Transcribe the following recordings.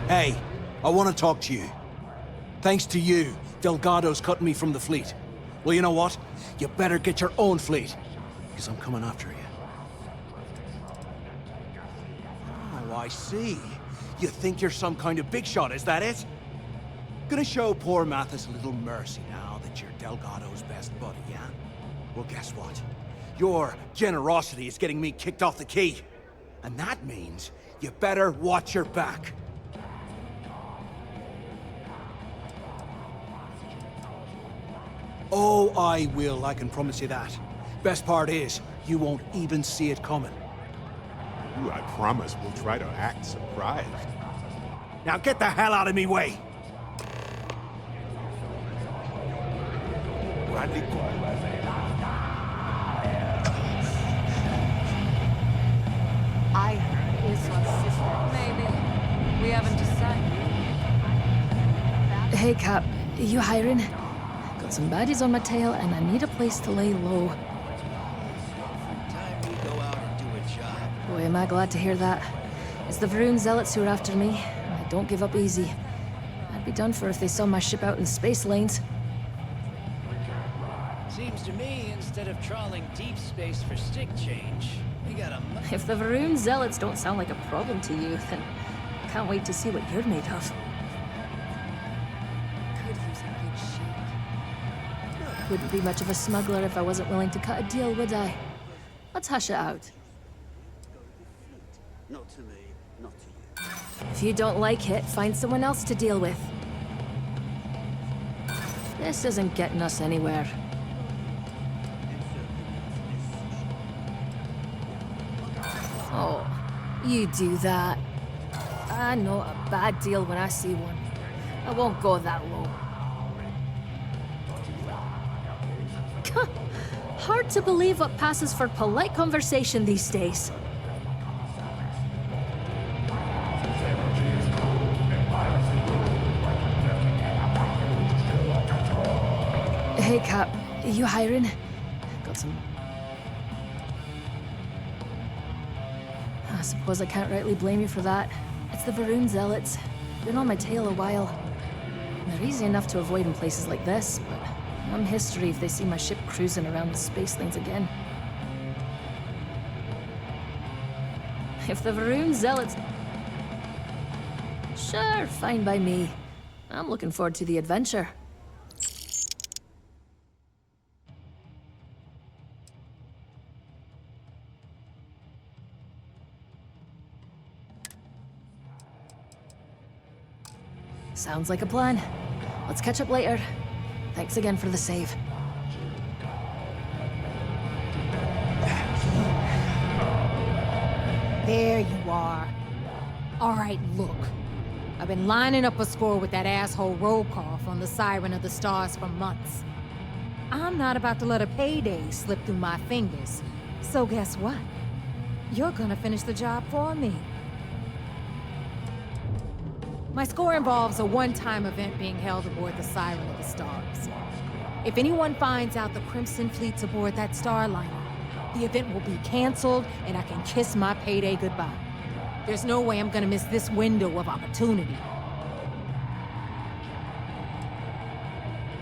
Hey, I want to talk to you. Thanks to you, Delgado's cutting me from the fleet. Well, you know what? You better get your own fleet, because I'm coming after you. Oh, I see. You think you're some kind of big shot, is that it? Gonna show poor Mathis a little mercy now that you're Delgado's best buddy, yeah? Well, guess what? Your generosity is getting me kicked off the key. And that means you better watch your back. Oh, I will, I can promise you that. Best part is, you won't even see it coming. Ooh, I promise we'll try to act surprised. Now get the hell out of me way! I heard Isla's sister. Maybe. We haven't decided. Hey, Cap. You hiring? Got some baddies on my tail, and I need a place to lay low. Time we go out and do a job. Boy, am I glad to hear that. It's the Varun Zealots who are after me, and I don't give up easy. I'd be done for if they saw my ship out in space lanes. Seems to me, instead of trawling deep space for stick change, we got a... If the Varun Zealots don't sound like a problem to you, then I can't wait to see what you're made of. Could use a good shake. Wouldn't be much of a smuggler if I wasn't willing to cut a deal, would I? Let's hash it out. Not to me, not to you. If you don't like it, find someone else to deal with. This isn't getting us anywhere. Oh, you do that. I know a bad deal when I see one. I won't go that low. Hard to believe what passes for polite conversation these days. Hey, Cap. You hiring? Got some... I suppose I can't rightly blame you for that. It's the Varun Zealots. Been on my tail a while. They're easy enough to avoid in places like this, but I'm history if they see my ship cruising around the space lanes again. If the Varun Zealots... Sure, fine by me. I'm looking forward to the adventure. Sounds like a plan. Let's catch up later. Thanks again for the save. There you are. All right, look. I've been lining up a score with that asshole roll call from the Siren of the Stars for months. I'm not about to let a payday slip through my fingers. So guess what? You're gonna finish the job for me. My score involves a one-time event being held aboard the Siren of the Stars. If anyone finds out the Crimson Fleet's aboard that starliner, the event will be canceled and I can kiss my payday goodbye. There's no way I'm gonna miss this window of opportunity.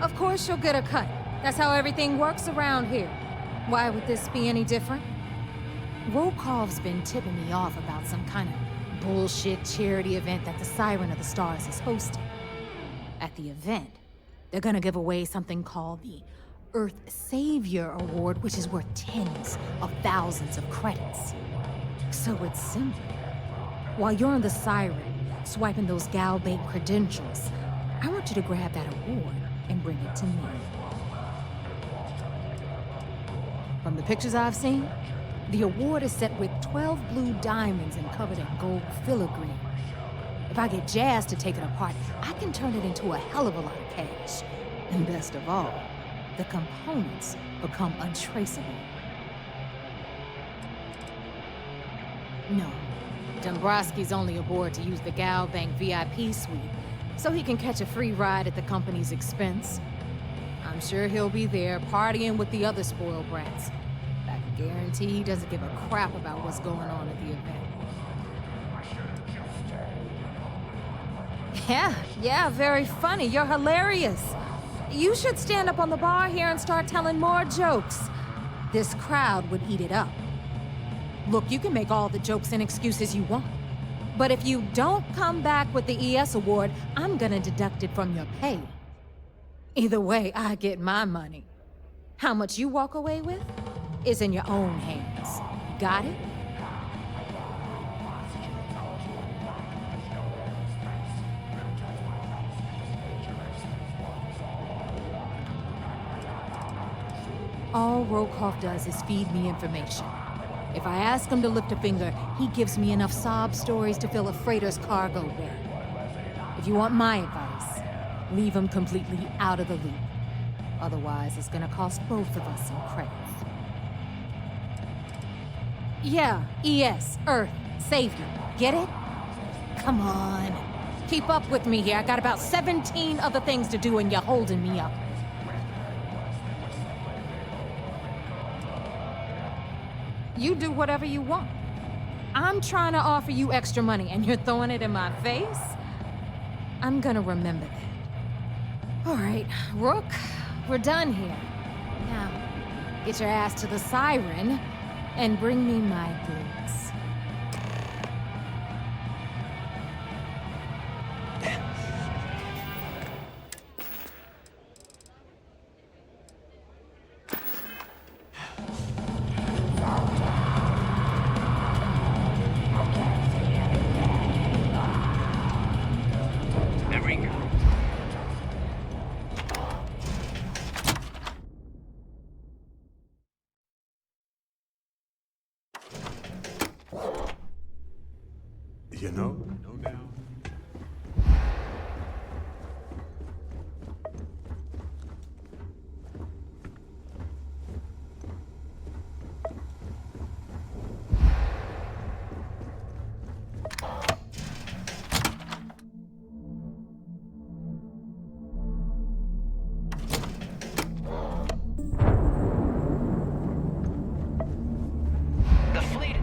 Of course you'll get a cut. That's how everything works around here. Why would this be any different? Rokov's been tipping me off about some kind of bullshit charity event that the Siren of the Stars is hosting. At the event, they're gonna give away something called the Earth Savior Award, which is worth tens of thousands of credits. So it's simple. While you're on the Siren, swiping those Galbank credentials, I want you to grab that award and bring it to me. From the pictures I've seen, the award is set with 12 blue diamonds and covered in gold filigree. If I get Jazz to take it apart, I can turn it into a hell of a lot of cash. And best of all, the components become untraceable. No, Dombrowski's only aboard to use the Galbank VIP suite, so he can catch a free ride at the company's expense. I'm sure he'll be there partying with the other spoiled brats. I can guarantee he doesn't give a crap about what's going on at the event. Yeah, very funny. You're hilarious. You should stand up on the bar here and start telling more jokes. This crowd would eat it up. Look, you can make all the jokes and excuses you want. But if you don't come back with the ES award, I'm gonna deduct it from your pay. Either way, I get my money. How much you walk away with is in your own hands. Got it? All Rokoff does is feed me information. If I ask him to lift a finger, he gives me enough sob stories to fill a freighter's cargo bay. If you want my advice, leave him completely out of the loop. Otherwise, it's gonna cost both of us some credits. Yeah, ES, Earth, Savior. Get it? Come on. Keep up with me here. I got about 17 other things to do and you're holding me up. You do whatever you want. I'm trying to offer you extra money and you're throwing it in my face? I'm gonna remember that. All right, Rook, we're done here. Now, get your ass to the siren and bring me my goods. You know, no doubt. The fleet.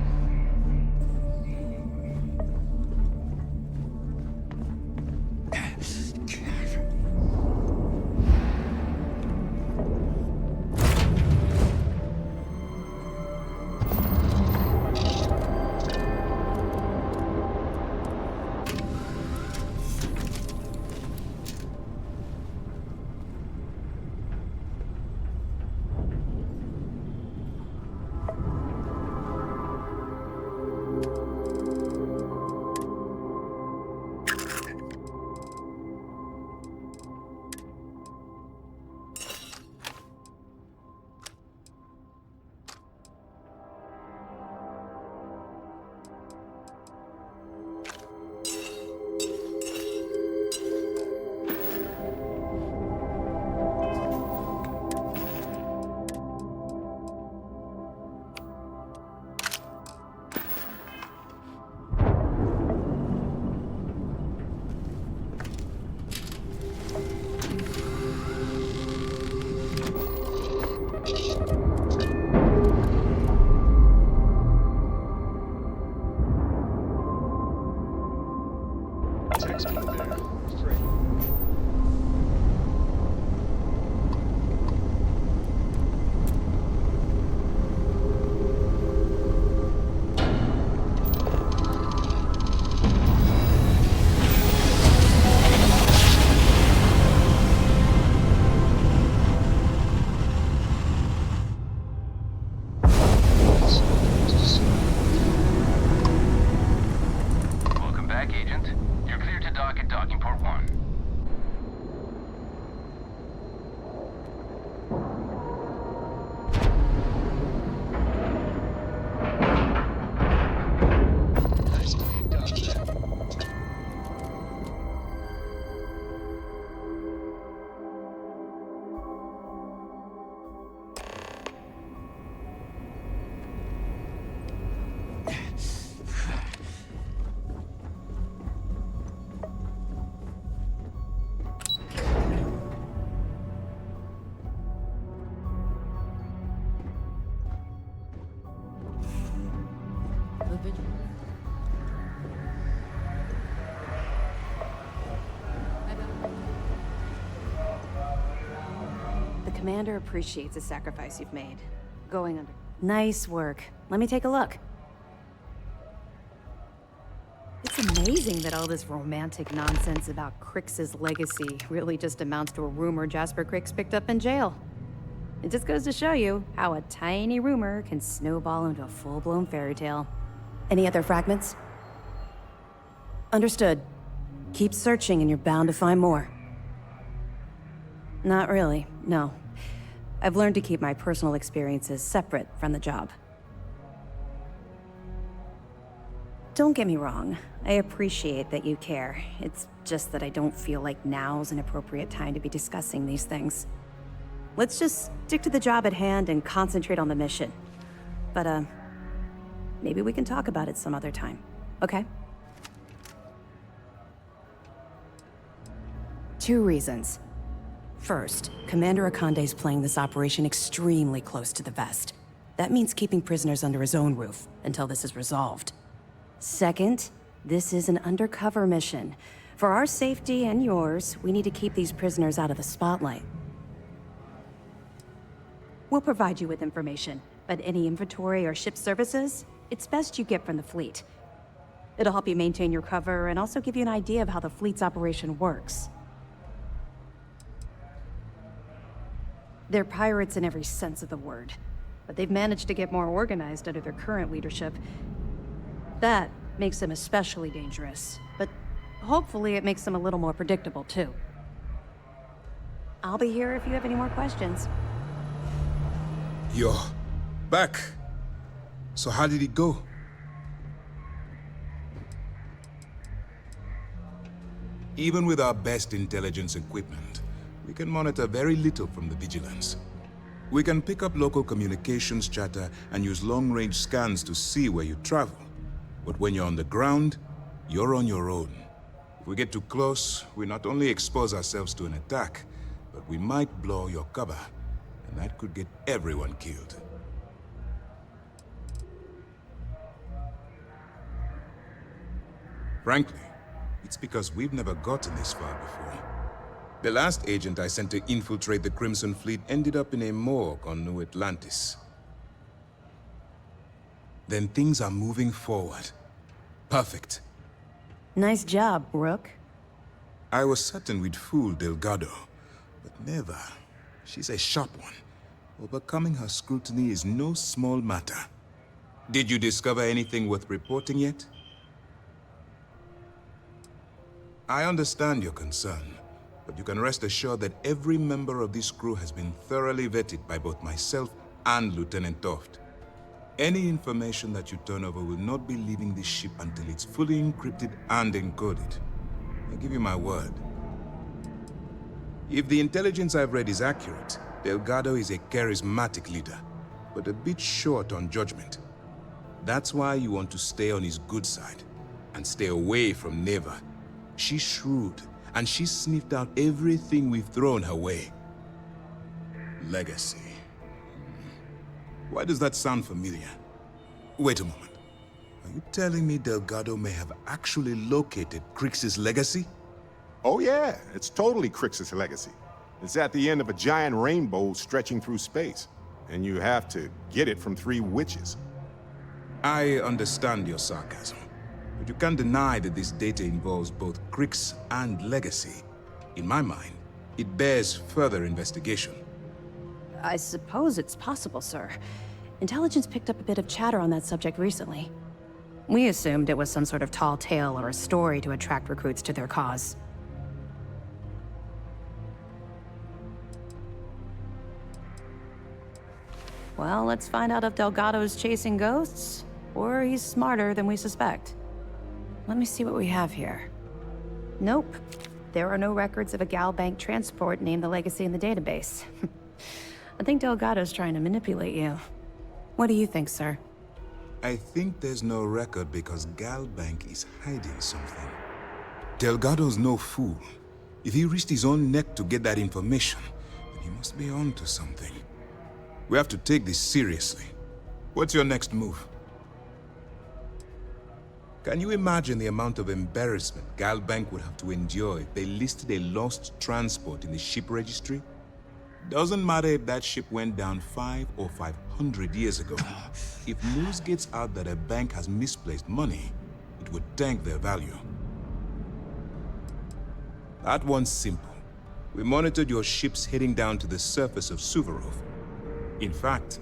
Commander appreciates the sacrifice you've made. Going under. Nice work. Let me take a look. It's amazing that all this romantic nonsense about Crix's legacy really just amounts to a rumor Jasper Crix picked up in jail. It just goes to show you how a tiny rumor can snowball into a full-blown fairy tale. Any other fragments? Understood. Keep searching and you're bound to find more. Not really, no. I've learned to keep my personal experiences separate from the job. Don't get me wrong, I appreciate that you care. It's just that I don't feel like now's an appropriate time to be discussing these things. Let's just stick to the job at hand and concentrate on the mission. But, maybe we can talk about it some other time, okay? 2 reasons. First, Commander Akande's playing this operation extremely close to the vest. That means keeping prisoners under his own roof until this is resolved. Second, this is an undercover mission. For our safety and yours, we need to keep these prisoners out of the spotlight. We'll provide you with information, but any inventory or ship services, it's best you get from the fleet. It'll help you maintain your cover and also give you an idea of how the fleet's operation works. They're pirates in every sense of the word, but they've managed to get more organized under their current leadership. That makes them especially dangerous, but hopefully it makes them a little more predictable too. I'll be here if you have any more questions. You're back. So how did it go? Even with our best intelligence equipment, we can monitor very little from the vigilance. We can pick up local communications chatter and use long-range scans to see where you travel. But when you're on the ground, you're on your own. If we get too close, we not only expose ourselves to an attack, but we might blow your cover, and that could get everyone killed. Frankly, it's because we've never gotten this far before. The last agent I sent to infiltrate the Crimson Fleet ended up in a morgue on New Atlantis. Then things are moving forward. Perfect. Nice job, Rook. I was certain we'd fool Delgado, but never. She's a sharp one. Overcoming her scrutiny is no small matter. Did you discover anything worth reporting yet? I understand your concern, but you can rest assured that every member of this crew has been thoroughly vetted by both myself and Lieutenant Toft. Any information that you turn over will not be leaving this ship until it's fully encrypted and encoded. I give you my word. If the intelligence I've read is accurate, Delgado is a charismatic leader, but a bit short on judgment. That's why you want to stay on his good side, and stay away from Neva. She's shrewd, and she's sniffed out everything we've thrown her way. Legacy. Why does that sound familiar? Wait a moment. Are you telling me Delgado may have actually located Crix's legacy? Oh yeah, it's totally Crix's legacy. It's at the end of a giant rainbow stretching through space. And you have to get it from 3 witches. I understand your sarcasm, but you can't deny that this data involves both Crix and legacy. In my mind, it bears further investigation. I suppose it's possible, sir. Intelligence picked up a bit of chatter on that subject recently. We assumed it was some sort of tall tale or a story to attract recruits to their cause. Well, let's find out if Delgado's chasing ghosts, or he's smarter than we suspect. Let me see what we have here. Nope. There are no records of a Gal Bank transport named the Legacy in the database. I think Delgado's trying to manipulate you. What do you think, sir? I think there's no record because Galbank is hiding something. Delgado's no fool. If he risked his own neck to get that information, then he must be on to something. We have to take this seriously. What's your next move? Can you imagine the amount of embarrassment Galbank would have to endure if they listed a lost transport in the ship registry? Doesn't matter if that ship went down 5 or 500 years ago. If news gets out that a bank has misplaced money, it would tank their value. That one's simple. We monitored your ships heading down to the surface of Suvorov. In fact,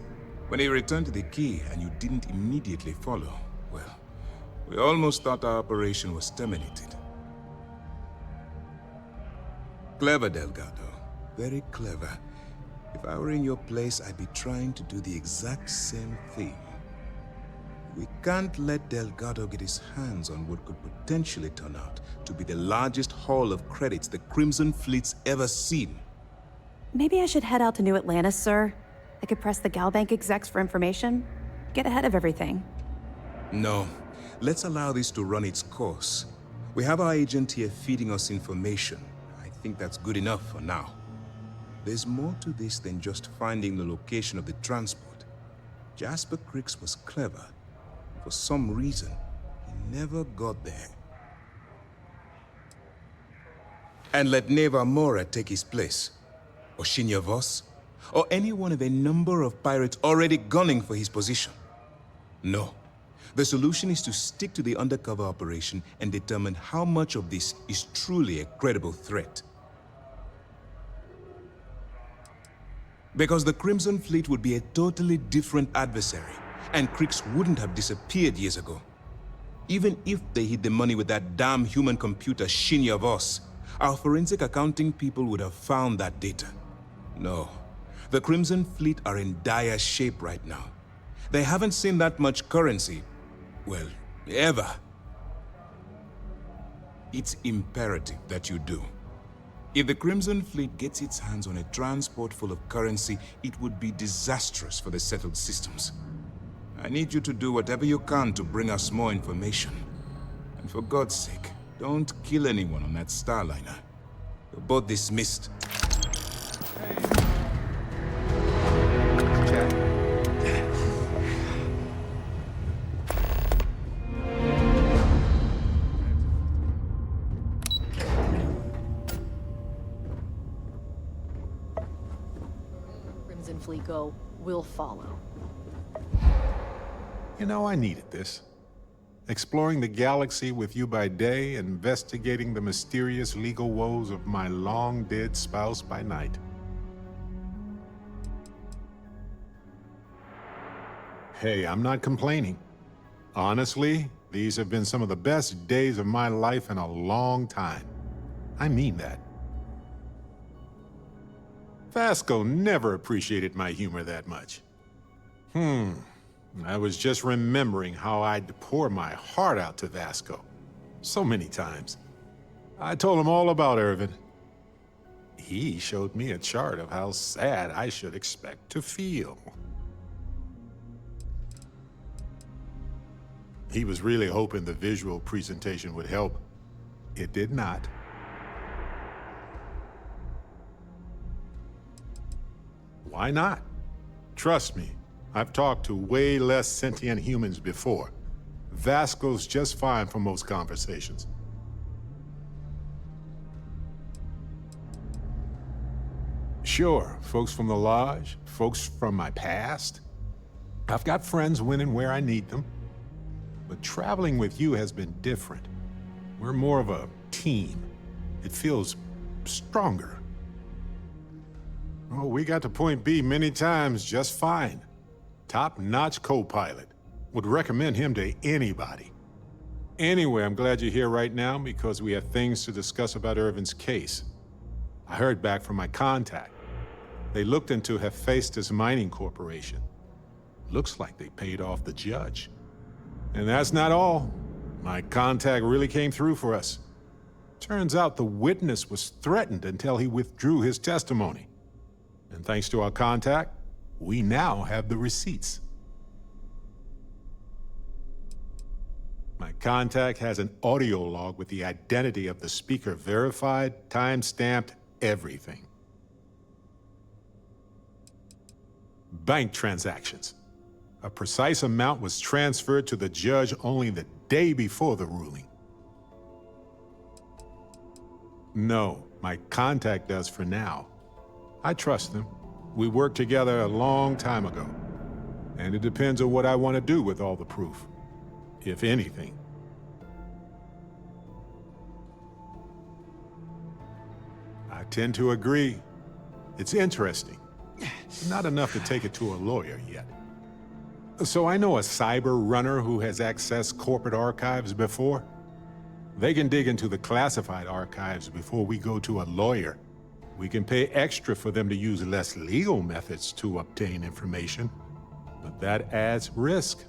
when they returned to the key and you didn't immediately follow, well, we almost thought our operation was terminated. Clever, Delgado. Very clever. If I were in your place, I'd be trying to do the exact same thing. We can't let Delgado get his hands on what could potentially turn out to be the largest haul of credits the Crimson Fleet's ever seen. Maybe I should head out to New Atlantis, sir. I could press the Galbank execs for information. Get ahead of everything. No. Let's allow this to run its course. We have our agent here feeding us information. I think that's good enough for now. There's more to this than just finding the location of the transport. Jasper Cricks was clever. For some reason, he never got there. And let Neva Mora take his place. Or Shinya Voss. Or any one of a number of pirates already gunning for his position. No. The solution is to stick to the undercover operation and determine how much of this is truly a credible threat. Because the Crimson Fleet would be a totally different adversary, and Cricks wouldn't have disappeared years ago. Even if they hid the money with that damn human computer Shinya Voss, our forensic accounting people would have found that data. No, the Crimson Fleet are in dire shape right now. They haven't seen that much currency, well, ever. It's imperative that you do. If the Crimson Fleet gets its hands on a transport full of currency, it would be disastrous for the settled systems. I need you to do whatever you can to bring us more information. And for God's sake, don't kill anyone on that Starliner. You're both dismissed. Crimson Fleet go, we'll follow. You know, I needed this. Exploring the galaxy with you by day, investigating the mysterious legal woes of my long-dead spouse by night. Hey, I'm not complaining. Honestly, these have been some of the best days of my life in a long time. I mean that. Vasco never appreciated my humor that much. I was just remembering how I'd pour my heart out to Vasco. So many times. I told him all about Irvin. He showed me a chart of how sad I should expect to feel. He was really hoping the visual presentation would help. It did not. Why not? Trust me, I've talked to way less sentient humans before. Vasco's just fine for most conversations. Sure, folks from the Lodge, folks from my past. I've got friends when and where I need them. But traveling with you has been different. We're more of a team. It feels stronger. Oh, we got to point B many times just fine. Top-notch co-pilot. Would recommend him to anybody. Anyway, I'm glad you're here right now because we have things to discuss about Irvin's case. I heard back from my contact. They looked into Hephaestus Mining Corporation. Looks like they paid off the judge. And that's not all. My contact really came through for us. Turns out the witness was threatened until he withdrew his testimony. And thanks to our contact, we now have the receipts. My contact has an audio log with the identity of the speaker verified, time-stamped, everything. Bank transactions. A precise amount was transferred to the judge only the day before the ruling. No, my contact does for now. I trust them. We worked together a long time ago. And it depends on what I want to do with all the proof. If anything. I tend to agree. It's interesting. Not enough to take it to a lawyer yet. So I know a cyber runner who has accessed corporate archives before. They can dig into the classified archives before we go to a lawyer. We can pay extra for them to use less legal methods to obtain information, but that adds risk.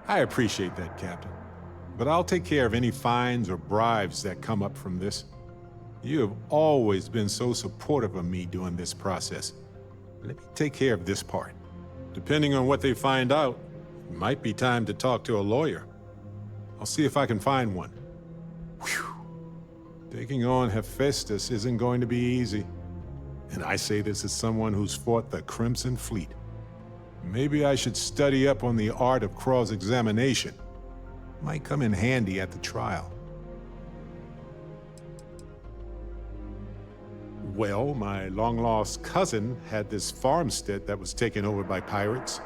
I appreciate that, Captain. But I'll take care of any fines or bribes that come up from this. You have always been so supportive of me during this process. Let me take care of this part. Depending on what they find out, it might be time to talk to a lawyer. I'll see if I can find one. Whew. Taking on Hephaestus isn't going to be easy. And I say this as someone who's fought the Crimson Fleet. Maybe I should study up on the art of cross-examination. Might come in handy at the trial. Well, my long-lost cousin had this farmstead that was taken over by pirates.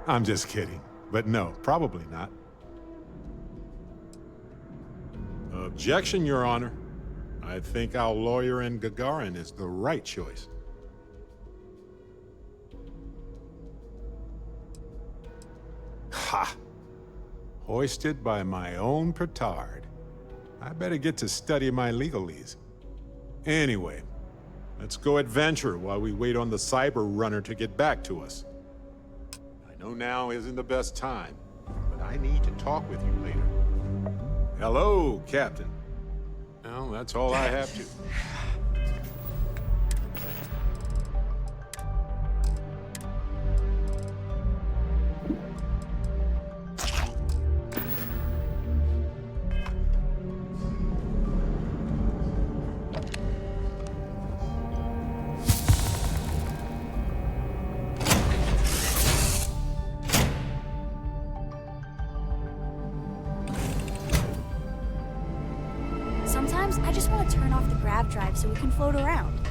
I'm just kidding, but no, probably not. Objection, Your Honor. I think our lawyer in Gagarin is the right choice. Ha! Hoisted by my own petard. I better get to study my legalese. Anyway, let's go adventure while we wait on the cyber runner to get back to us. I know now isn't the best time, but I need to talk with you later. Hello, Captain. Well, that's all I have to. Sometimes I just want to turn off the grav drive so we can float around.